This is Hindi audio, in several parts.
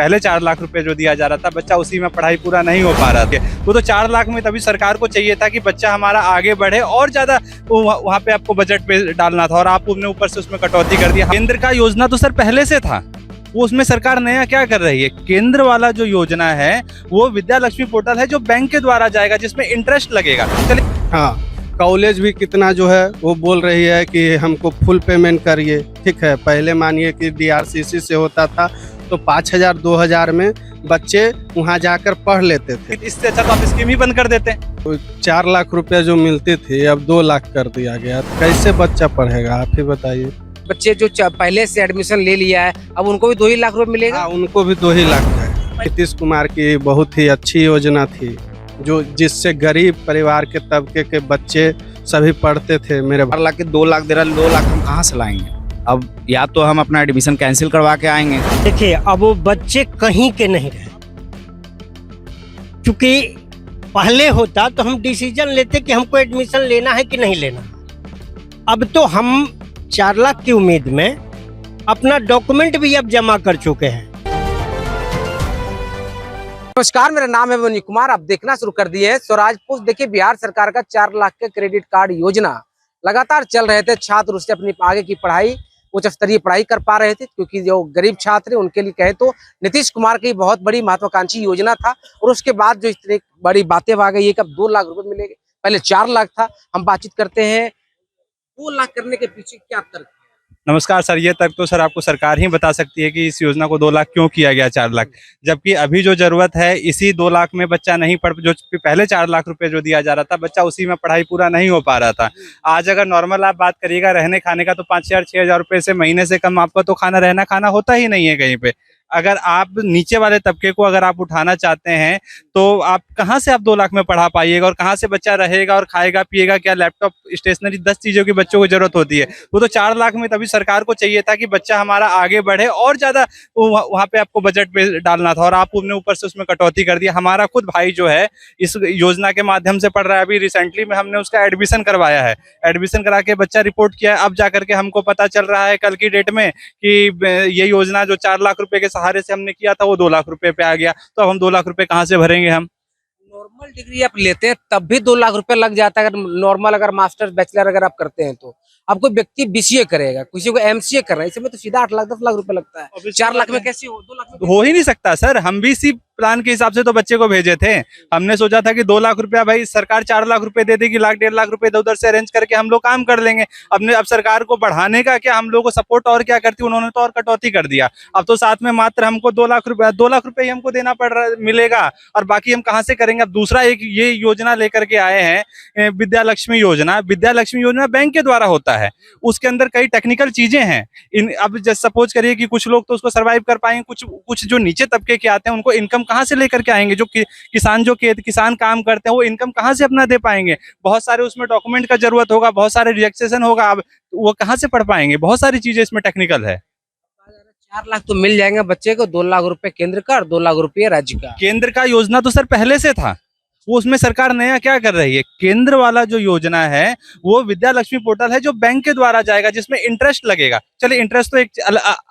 पहले 4 लाख रुपए जो दिया जा रहा था, बच्चा उसी में पढ़ाई पूरा नहीं हो पा रहा था। वो तो 4 लाख में तभी सरकार को चाहिए था कि बच्चा हमारा आगे बढ़े और ज्यादा वहाँ पे आपको बजट पे डालना था, और आपने ऊपर से उसमें कटौती कर दिया। केंद्र का योजना तो सर पहले से था, वो उसमें सरकार नया क्या कर रही है। केंद्र वाला जो योजना है वो विद्या लक्ष्मी पोर्टल है, जो बैंक के द्वारा जाएगा, जिसमें इंटरेस्ट लगेगा। चलिए, हाँ, कॉलेज भी कितना जो है वो बोल रही है कि हमको फुल पेमेंट करिए। ठीक है, पहले मानिए कि DRCC से होता था तो 5,000 2,000 में बच्चे वहाँ जाकर पढ़ लेते थे। इससे अच्छा तो आप स्कीम ही बंद कर देते। तो 4 लाख रुपए जो मिलती थी अब 2 लाख कर दिया गया, तो कैसे बच्चा पढ़ेगा, आप ही बताइए। बच्चे जो पहले से एडमिशन ले लिया है अब उनको भी 2 ही लाख रुपए मिलेगा। हाँ, उनको भी 2 ही लाख है। नीतीश कुमार की बहुत ही अच्छी योजना थी, जो जिससे गरीब परिवार के तबके के बच्चे सभी पढ़ते थे। मेरे 4 लाख के 2 लाख दे रहा, 2 लाख हम कहाँ से लाएंगे? अब या तो हम अपना एडमिशन कैंसिल करवा के आएंगे। देखिए, अब वो बच्चे कहीं के नहीं रहे, क्योंकि पहले होता तो हम डिसीजन लेते कि हमको एडमिशन लेना है कि नहीं लेना। अब तो हम 4 लाख की उम्मीद में अपना डॉक्यूमेंट भी अब जमा कर चुके हैं। नमस्कार, मेरा नाम है वनी कुमार। आप देखना शुरू कर दिए है स्वराज पोस्ट। देखिए, बिहार सरकार का 4 लाख के क्रेडिट कार्ड योजना लगातार चल रहे थे। छात्र उससे अपनी आगे की पढ़ाई, उच्च स्तरीय पढ़ाई कर पा रहे थे, क्योंकि जो गरीब छात्र उनके लिए कहे तो नीतीश कुमार की बहुत बड़ी महत्वाकांक्षी योजना था। और उसके बाद जो इतनी बड़ी बातें आ गई है कि अब 2 लाख रुपए मिलेंगे, पहले 4 लाख था। हम बातचीत करते हैं 2 लाख करने के पीछे क्या तर्क। नमस्कार सर, ये तक तो सर आपको सरकार ही बता सकती है कि इस योजना को 2 लाख क्यों किया गया 4 लाख, जबकि अभी जो जरूरत है इसी 2 लाख में बच्चा नहीं पढ़, जो पहले 4 लाख रुपए जो दिया जा रहा था, बच्चा उसी में पढ़ाई पूरा नहीं हो पा रहा था। आज अगर नॉर्मल आप बात करिएगा रहने खाने का, तो 5,000 6,000 रुपए से महीने से कम आपका तो खाना होता ही नहीं है कहीं पे। अगर आप नीचे वाले तबके को अगर आप उठाना चाहते हैं तो आप कहाँ से आप 2 लाख में पढ़ा पाइएगा, और कहाँ से बच्चा रहेगा और खाएगा पिएगा क्या? लैपटॉप, स्टेशनरी, 10 चीजों की बच्चों को जरूरत होती है। वो तो 4 लाख में तभी सरकार को चाहिए था कि बच्चा हमारा आगे बढ़े और ज्यादा वहाँ पे आपको बजट पे डालना था, और आपने ऊपर से उसमें कटौती कर दिया। हमारा खुद भाई जो है इस योजना के माध्यम से पढ़ रहा है, अभी रिसेंटली में हमने उसका एडमिशन करवाया है। एडमिशन करा के बच्चा रिपोर्ट किया है, अब जाकर के हमको पता चल रहा है कल की डेट में कि ये योजना जो 4 लाख रुपए के सहारे से हमने किया था वो 2 लाख रुपए पे आ गया। तो अब हम 2 लाख रुपए कहाँ से भरेंगे हम? नॉर्मल डिग्री आप लेते हैं तब भी 2 लाख रुपए लग जाता है। अगर नॉर्मल अगर मास्टर्स बैचलर अगर आप करते हैं तो अब कोई व्यक्ति BCA करेगा, किसी को MCA कर रहा है, इसमें तो सीधा 8 लाख 10 लाख रुपए लगता है। 4 लाख में कैसे हो? 2 लाख में हो ही नहीं सकता सर। हम भी इसी प्लान के हिसाब से तो बच्चे को भेजे थे। हमने सोचा था कि 2 लाख रुपया भाई सरकार 4 लाख रुपए दे देगी, 1 1.5 लाख रुपए उधर से अरेंज करके हम लोग काम कर लेंगे। अब सरकार को बढ़ाने का क्या, हम लोग को सपोर्ट और क्या करती, उन्होंने तो और कटौती कर दिया। अब तो साथ में मात्र हमको 2 लाख रुपए ही हमको देना पड़ रहा मिलेगा, और बाकी हम कहाँ से करेंगे? अब दूसरा एक ये योजना लेकर के आए हैं, विद्या लक्ष्मी योजना। विद्या लक्ष्मी योजना बैंक के द्वारा होता है, उसके अंदर कई टेक्निकल चीजें हैं। अब जैसे सपोज करिए कि कुछ लोग तो उसको सर्वाइव कर पाएंगे, कुछ जो नीचे तबके के आते हैं उनको इनकम कहाँ से लेकर के आएंगे? जो किसान काम करते हैं वो इनकम कहाँ से अपना दे पाएंगे? बहुत सारे उसमें डॉक्यूमेंट का जरूरत होगा, बहुत सारे रिजेक्शन होगा, अब वो कहाँ से पढ़ पाएंगे? बहुत सारी चीजें इसमें टेक्निकल है। 4 लाख तो मिल जाएंगे बच्चे को, 2 लाख रुपए केंद्र का और 2 लाख रुपए राज्य का। केंद्र का योजना तो सर पहले से था, वो उसमें सरकार नया क्या कर रही है। केंद्र वाला जो योजना है वो विद्या लक्ष्मी पोर्टल है, जो बैंक के द्वारा जाएगा, जिसमें इंटरेस्ट लगेगा। चलिए, इंटरेस्ट तो एक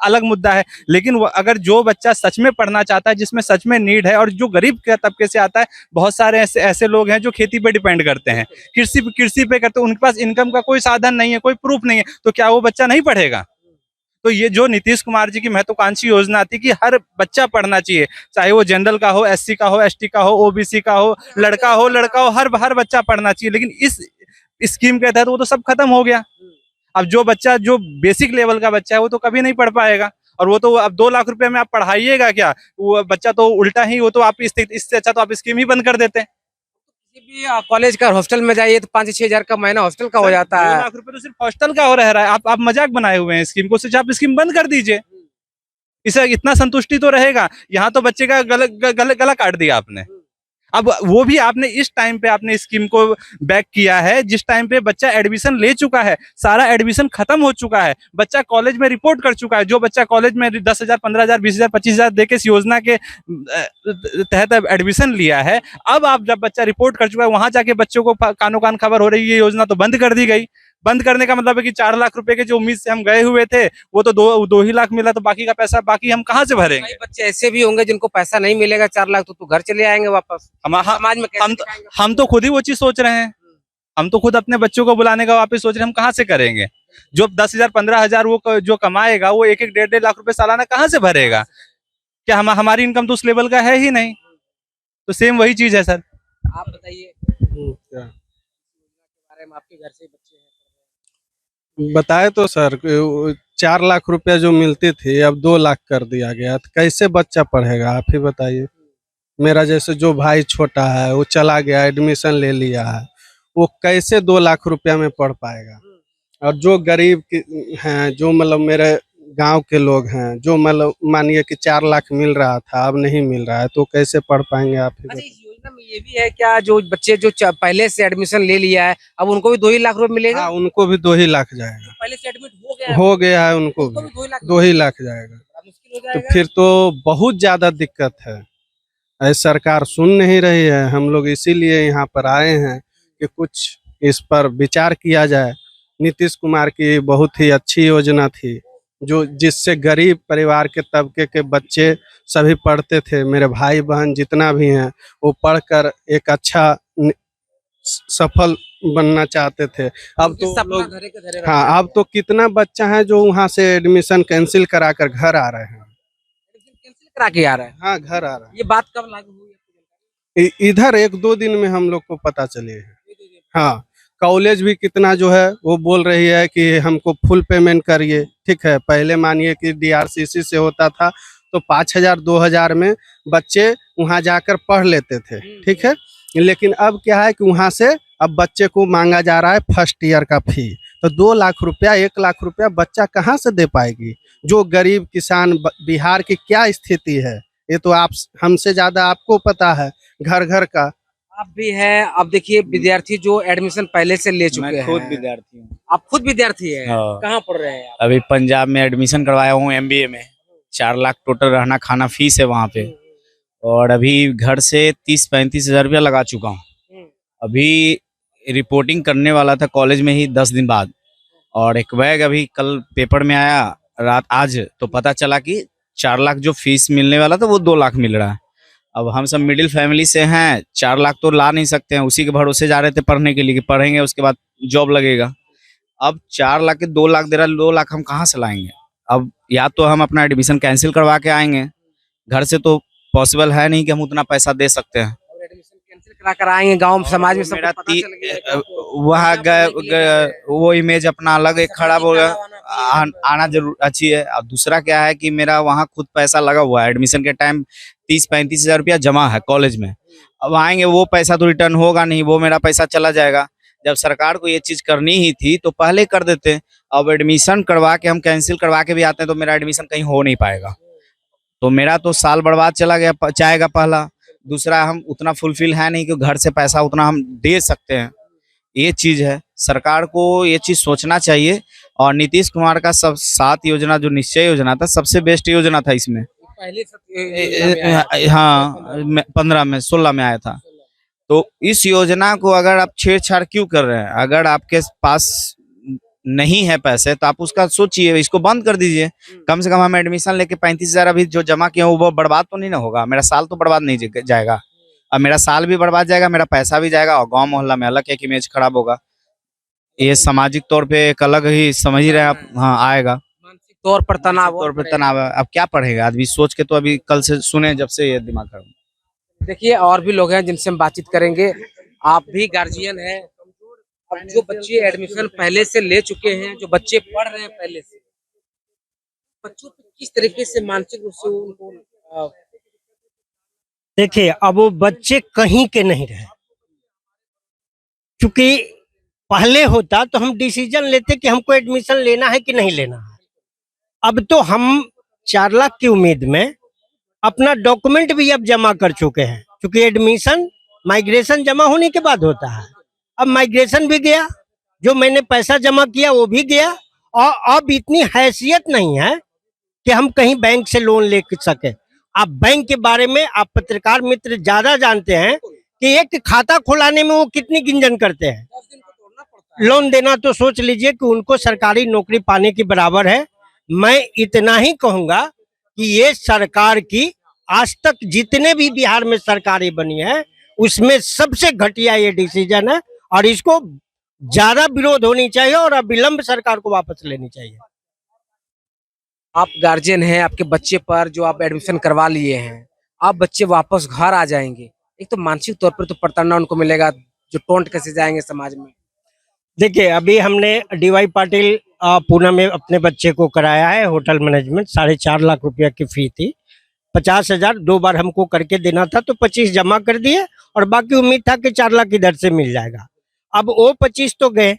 अलग मुद्दा है, लेकिन अगर जो बच्चा सच में पढ़ना चाहता है, जिसमें सच में नीड है, और जो गरीब के तबके से आता है, बहुत सारे ऐसे लोग हैं जो खेती पे डिपेंड करते हैं, कृषि पे करते हैं, उनके पास इनकम का कोई साधन नहीं है, कोई प्रूफ नहीं है, तो क्या वो बच्चा नहीं पढ़ेगा? तो ये जो नीतीश कुमार जी की महत्वाकांक्षी योजना थी कि हर बच्चा पढ़ना चाहिए, चाहे वो जनरल का हो, SC का हो, ST का हो, OBC का हो, लड़का हो, हर बच्चा पढ़ना चाहिए। लेकिन इस स्कीम के तहत वो तो सब खत्म हो गया। अब जो बच्चा जो बेसिक लेवल का बच्चा है वो तो कभी नहीं पढ़ पाएगा, और वो तो अब 2 लाख रुपए में आप पढ़ाइएगा क्या? वो बच्चा तो उल्टा ही, वो तो आप इससे अच्छा तो आप स्कीम ही बंद कर देते हैं। किसी भी कॉलेज का हॉस्टल में जाइए तो 5-6 हजार का महीना हॉस्टल का हो जाता है। 2 लाख रुपए तो सिर्फ हॉस्टल का हो रह रहा है। आप मजाक बनाए हुए हैं स्कीम को, सिर्फ आप स्कीम बंद कर दीजिए, इसे इतना संतुष्टि तो रहेगा। यहाँ तो बच्चे का गला काट दिया आपने। अब वो भी आपने इस टाइम पे आपने स्कीम को बैक किया है, जिस टाइम पे बच्चा एडमिशन ले चुका है, सारा एडमिशन खत्म हो चुका है, बच्चा कॉलेज में रिपोर्ट कर चुका है। जो बच्चा कॉलेज में 10,000 15,000 20,000 25,000 देके इस योजना के तहत एडमिशन लिया है, अब आप जब बच्चा रिपोर्ट कर चुका है, वहां जाके बच्चों को कानो कान खबर हो रही है ये योजना तो बंद कर दी गई। बंद करने का मतलब है कि 4 लाख रुपए के जो उम्मीद से हम गए हुए थे वो तो दो ही लाख मिला, तो बाकी का पैसा बाकी हम कहाँ से भरेंगे? कई बच्चे ऐसे भी होंगे जिनको पैसा नहीं मिलेगा 4 लाख, तो घर चले आएंगे वापस। समाज में कैसे दिखाएंगे? हम तो खुद ही वो चीज सोच रहे हैं, हम तो खुद अपने बच्चों को बुलाने का वापस सोच रहे हैं, हम कहाँ से करेंगे? जो 10,000 15,000 वो जो कमाएगा वो 1-1 1.5 लाख रुपए सालाना कहाँ से भरेगा? क्या हमारी इनकम तो उस लेवल का है ही नहीं। तो सेम वही चीज है सर। आप बताइए क्या बारे में, आपके घर से बच्चे हैं। बताए तो सर 4 लाख रुपया जो मिलती थी अब 2 लाख कर दिया गया, तो कैसे बच्चा पढ़ेगा आप ही बताइए। मेरा जैसे जो भाई छोटा है वो चला गया, एडमिशन ले लिया है, वो कैसे 2 लाख रुपया में पढ़ पाएगा? और जो गरीब हैं, जो मतलब मेरे गांव के लोग हैं, जो मतलब मानिए कि 4 लाख मिल रहा था अब नहीं मिल रहा है, तो कैसे पढ़ पाएंगे आप ही अच्छा, बताइए। इस योजना में ये भी है क्या, जो बच्चे जो पहले से एडमिशन ले लिया है अब उनको भी 2 ही लाख रुपए मिलेगा? हाँ, उनको भी 2 ही लाख जाएगा। पहले से एडमिट हो गया है, हो गया है उनको उसको भी भी 2 ही लाख 2 ही लाख जाएगा। बड़ा मुश्किल हो तो जाएगा। फिर तो बहुत ज्यादा दिक्कत है। ऐसे सरकार सुन नहीं रही है, हम लोग इसीलिए यहाँ पर आए हैं कि कुछ इस पर विचार किया जाए। नीतीश कुमार की बहुत ही अच्छी योजना थी, जो जिससे गरीब परिवार के तबके के बच्चे सभी पढ़ते थे, मेरे भाई बहन जितना भी हैं वो पढ़कर एक अच्छा सफल बनना चाहते थे। अब उनके तो सपना लोग धरे के धरे हाँ, अब तो कितना बच्चा है जो वहाँ से एडमिशन कैंसिल कराकर घर आ रहे हैं। कैंसिल करा के आ रहा है। हाँ, घर आ रहा है। ये बात कब लागू हुई आपको? इधर 1-2 दिन में हम लोग को पता चले है। हाँ, कॉलेज भी कितना जो है वो बोल रही है कि हमको फुल पेमेंट करिए। ठीक है, पहले मानिए कि DRCC से होता था तो 5,000 2,000 में बच्चे वहाँ जाकर पढ़ लेते थे। ठीक है, लेकिन अब क्या है कि वहाँ से अब बच्चे को मांगा जा रहा है फर्स्ट ईयर का फी। तो 2 लाख रुपया 1 लाख रुपया बच्चा कहाँ से दे पाएगी? जो गरीब किसान बिहार की क्या स्थिति है ये तो आप हमसे ज्यादा आपको पता है, घर घर का। आप भी है, अब देखिए विद्यार्थी जो एडमिशन पहले से ले चुके मैं हैं। खुद विद्यार्थी हूँ। आप खुद विद्यार्थी है? हाँ। कहाँ पढ़ रहे हैं आप? अभी पंजाब में एडमिशन करवाया हूँ MBA में। 4 लाख टोटल रहना खाना फीस है वहाँ पे, और अभी घर से 30-35 हजार रुपया लगा चुका हूँ। अभी रिपोर्टिंग करने वाला था कॉलेज में ही 10 दिन बाद, और एक बैग अभी कल पेपर में आया रात आज, तो पता चला कि 4 लाख जो फीस मिलने वाला था वो 2 लाख मिल रहा है। अब हम सब मिडिल फैमिली से हैं, 4 लाख तो ला नहीं सकते हैं, उसी के भरोसे जा रहे थे पढ़ने के लिए कि पढ़ेंगे उसके बाद जॉब लगेगा। अब 4 लाख के 2 लाख दे रहा है, 2 लाख हम कहाँ से लाएंगे? अब या तो हम अपना एडमिशन कैंसिल करवा के आएंगे, घर से तो पॉसिबल है नहीं कि हम उतना पैसा दे सकते हैं। और एडमिशन कैंसिल करा कर आएंगे, गांव समाज में मेरा सबको पता चल गया है कि आपको वहाँ पढ़ने के लिए वो इमेज अपना अलग एक खराब हो गया। आना आना जरूर अच्छी है। अब दूसरा क्या है कि मेरा वहाँ खुद पैसा लगा हुआ है, एडमिशन के टाइम 30-35 हजार रुपया जमा है कॉलेज में। अब आएंगे वो पैसा तो रिटर्न होगा नहीं, वो मेरा पैसा चला जाएगा। जब सरकार को ये चीज करनी ही थी तो पहले कर देते। अब एडमिशन करवा के हम कैंसिल करवा के भी आते हैं तो मेरा एडमिशन कहीं हो नहीं पाएगा, तो मेरा तो साल बर्बाद चला गया जाएगा पहला। दूसरा हम उतना फुलफिल है नहीं कि घर से पैसा उतना हम दे सकते हैं। ये चीज है, सरकार को ये चीज सोचना चाहिए। और नीतीश कुमार का सब 7 योजना जो निश्चय योजना था सबसे बेस्ट योजना था इसमें। पहले से हाँ 15 में 16 में आया था। तो इस योजना को अगर आप छेड़छाड़ क्यों कर रहे हैं? अगर आपके पास नहीं है पैसे तो आप उसका सोचिए, इसको बंद कर दीजिए। कम से कम हम एडमिशन लेके 35 हजार अभी जो जमा किए वो बर्बाद तो नहीं ना होगा। मेरा साल तो बर्बाद नहीं जाएगा। अब मेरा साल भी बर्बाद जाएगा, मेरा पैसा भी जाएगा, और गांव मोहल्ला में अलग एक इमेज खराब होगा। ये सामाजिक तौर पे एक अलग ही समझ ही रहे हैं आप। हाँ आएगा, मानसिक तौर पर तनाव तौर पे तनाव है। अब क्या पढ़ेगा आदमी? सोच के तो अभी कल से सुने जब से ये दिमाग खराब। देखिए और भी लोग हैं जिनसे हम बातचीत करेंगे। आप भी गार्जियन हैं, अब जो बच्चे एडमिशन पहले से ले चुके हैं, जो बच्चे पढ़ रहे हैं पहले से, बच्चों पे किस तरीके से मानसिक रूप से उनको देखिए अब वो बच्चे कहीं के नहीं रहे, क्योंकि पहले होता तो हम डिसीजन लेते कि हमको एडमिशन लेना है कि नहीं लेना है। अब तो हम 4 लाख की उम्मीद में अपना डॉक्यूमेंट भी अब जमा कर चुके हैं, क्योंकि एडमिशन माइग्रेशन जमा होने के बाद होता है। अब माइग्रेशन भी गया, जो मैंने पैसा जमा किया वो भी गया, और अब इतनी हैसियत नहीं है कि हम कहीं बैंक से लोन ले सके। आप बैंक के बारे में आप पत्रकार मित्र ज्यादा जानते हैं कि एक खाता खुलाने में वो कितनी गिंजन करते हैं। लोन देना तो सोच लीजिए कि उनको सरकारी नौकरी पाने की बराबर है। मैं इतना ही कहूंगा कि ये सरकार की आज तक जितने भी बिहार में सरकारें बनी है उसमें सबसे घटिया ये डिसीजन है और इसको ज्यादा विरोध होनी चाहिए और अविलंब सरकार को वापस लेनी चाहिए। आप गार्जियन हैं, आपके बच्चे पर जो आप एडमिशन करवा लिए हैं, आप बच्चे वापस घर आ जाएंगे, एक तो मानसिक तौर पर तो प्रताड़ना उनको मिलेगा, जो टोंट कैसे जाएंगे समाज में। देखिए अभी हमने डीवाई पाटिल पूना में अपने बच्चे को कराया है होटल मैनेजमेंट, 4.5 लाख रुपया की फी थी। 50,000 2 बार हमको करके देना था तो 25 जमा कर दिए और बाकी उम्मीद था कि 4 लाख इधर से मिल जाएगा। अब वो 25 तो गए,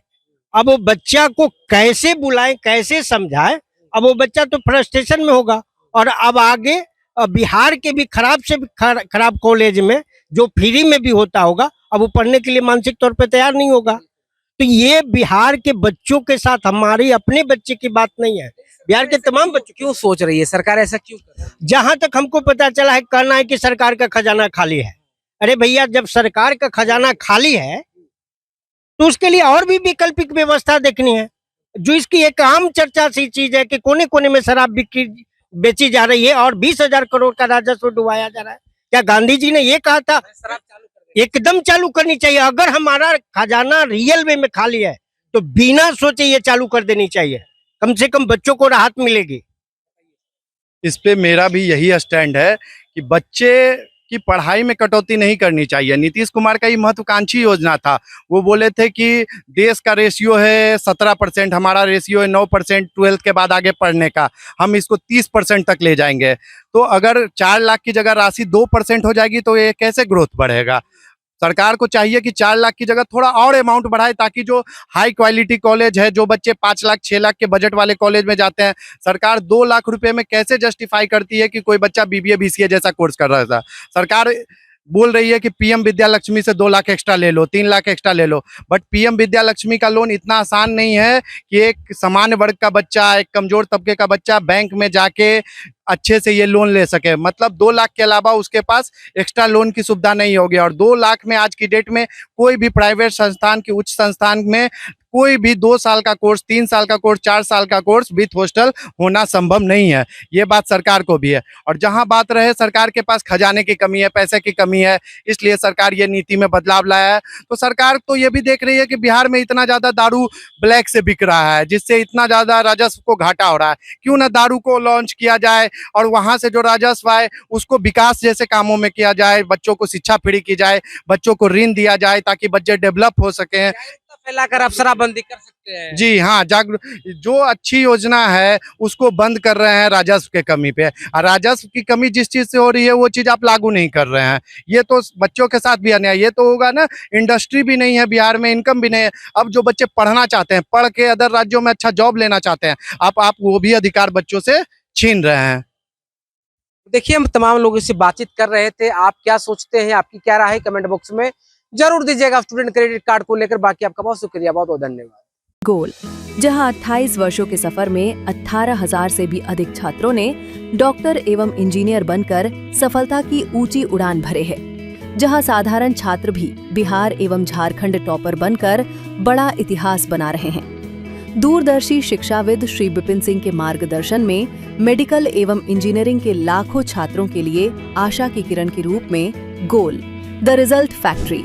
अब वो बच्चा को कैसे बुलाएं कैसे समझाएं, अब वो बच्चा तो फ्रस्ट्रेशन में होगा। और अब आगे बिहार के भी खराब से भी खराब कॉलेज में जो फ्री में भी होता होगा, अब वो पढ़ने के लिए मानसिक तौर पे तैयार नहीं होगा। तो ये बिहार के बच्चों के साथ हमारी अपने बच्चे की बात नहीं है, बिहार के तमाम बच्चों। क्यों सोच रही है सरकार ऐसा, क्यों कर रही है? जहां तक हमको पता चला है, कहना है कि सरकार का खजाना खाली है। अरे भैया, जब सरकार का खजाना खाली है तो उसके लिए और भी वैकल्पिक व्यवस्था देखनी है। जो इसकी एक आम चर्चा सी चीज है कि कोने कोने में शराब बिक्री बेची जा रही है और 20,000 करोड़ का राजस्व डुबाया जा रहा है। क्या गांधी जी ने ये कहा था? शराब चालू कर देंगे। एकदम चालू करनी चाहिए। अगर हमारा खजाना रियल वे में खाली है तो बिना सोचे ये चालू कर देनी चाहिए, कम से कम बच्चों को राहत मिलेगी। इस पे मेरा भी यही स्टैंड है कि बच्चे की पढ़ाई में कटौती नहीं करनी चाहिए। नीतीश कुमार का ये महत्वाकांक्षी योजना था। वो बोले थे कि देश का रेशियो है 17%, हमारा रेशियो है 9% 12th के बाद आगे पढ़ने का, हम इसको 30% तक ले जाएंगे। तो अगर 4 लाख की जगह राशि 2% हो जाएगी तो ये कैसे ग्रोथ बढ़ेगा? सरकार को चाहिए कि 4 लाख की जगह थोड़ा और अमाउंट बढ़ाए, ताकि जो हाई क्वालिटी कॉलेज है, जो बच्चे 5 लाख 6 लाख के बजट वाले कॉलेज में जाते हैं, सरकार 2 लाख रुपए में कैसे जस्टिफाई करती है कि कोई बच्चा बीबीए बीसीए जैसा कोर्स कर रहा था। सरकार बोल रही है कि पीएम विद्या लक्ष्मी से 2 लाख एक्स्ट्रा ले लो, 3 लाख एक्स्ट्रा ले लो, बट पीएम विद्या लक्ष्मी का लोन इतना आसान नहीं है कि एक सामान्य वर्ग का बच्चा, एक कमजोर तबके का बच्चा बैंक में जाके अच्छे से ये लोन ले सके। मतलब 2 लाख के अलावा उसके पास एक्स्ट्रा लोन की सुविधा नहीं होगी। और 2 लाख में आज की डेट में कोई भी प्राइवेट संस्थान की उच्च संस्थान में कोई भी 2 साल का कोर्स, 3 साल का कोर्स, 4 साल का कोर्स विथ हॉस्टल होना संभव नहीं है। ये बात सरकार को भी है। और जहां बात रहे सरकार के पास खजाने की कमी है, पैसे की कमी है, इसलिए सरकार ये नीति में बदलाव लाया है। तो सरकार तो ये भी देख रही है कि बिहार में इतना ज्यादा दारू ब्लैक से बिक रहा है, जिससे इतना ज्यादा राजस्व को घाटा हो रहा है। क्यों ना दारू को लॉन्च किया जाए और वहां से जो राजस्व आए उसको विकास जैसे कामों में किया जाए, बच्चों को शिक्षा फ्री की जाए, बच्चों को ऋण दिया जाए ताकि बच्चे डेवलप हो सके। फैलाकर आप शराबबंदी कर सकते हैं। जी हाँ, जो अच्छी योजना है उसको बंद कर रहे हैं राजस्व के कमी पे। और राजस्व की कमी जिस चीज से हो रही है वो चीज आप लागू नहीं कर रहे हैं। ये तो बच्चों के साथ भी अन्याय। ये तो होगा ना, इंडस्ट्री भी नहीं है बिहार में, इनकम भी नहीं है। अब जो बच्चे पढ़ना चाहते हैं, पढ़ के अदर राज्यों में अच्छा जॉब लेना चाहते हैं, आप वो भी अधिकार बच्चों से छीन रहे हैं। देखिए, हम तमाम लोगों से बातचीत कर रहे थे। आप क्या सोचते हैं, आपकी क्या राय है, कमेंट बॉक्स में जरूर दीजिएगा स्टूडेंट क्रेडिट कार्ड को लेकर। बाकी आपका बहुत शुक्रिया, बहुत बहुत धन्यवाद। गोल, जहां 28 वर्षों के सफर में 18,000 से भी अधिक छात्रों ने डॉक्टर एवं इंजीनियर बनकर सफलता की ऊंची उड़ान भरे है, जहां साधारण छात्र भी बिहार एवं झारखंड टॉपर बनकर बड़ा इतिहास बना रहे हैं। दूरदर्शी शिक्षाविद श्री विपिन सिंह के मार्गदर्शन में मेडिकल एवं इंजीनियरिंग के लाखों छात्रों के लिए आशा की किरण के रूप में गोल, द रिजल्ट फैक्ट्री